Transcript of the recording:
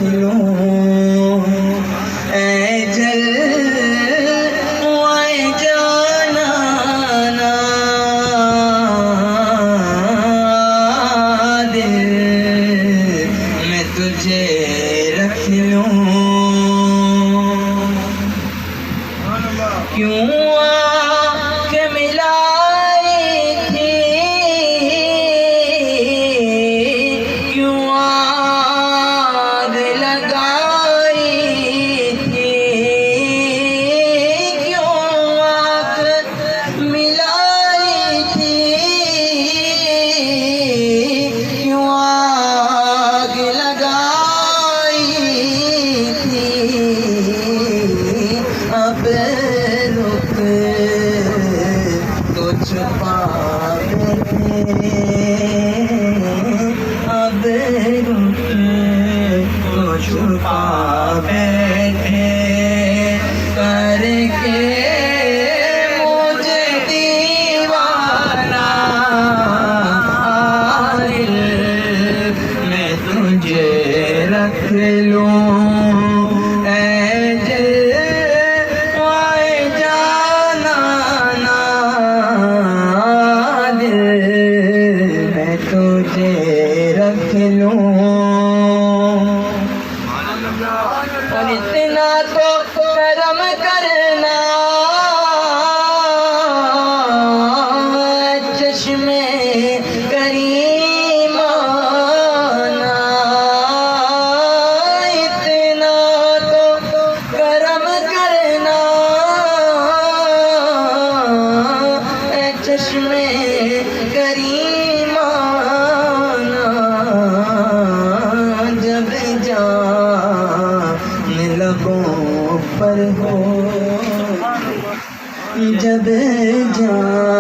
لوں اے جل وائے جانانا دل میں تجھے رکھ لوں کیوں آ کے ملائی تھی کیوں آگ لگائی تھی کیوں آگ ملائی تھی کیوں آگ لگائی تھی اب رک تو چھپا بیٹھے اب رک تو چھپا بیٹھے کر کے مجھے دیوانہ دل میں تجھے رکھ لوں اے جل وائے جانانا دل میں تجھے رکھ لوں اور اتنا تو کرم کرنا چشمے کریمانہ اتنا تو کرم کرنا اے چشمے کریمانہ جب جان لبوں پر ہو جب جان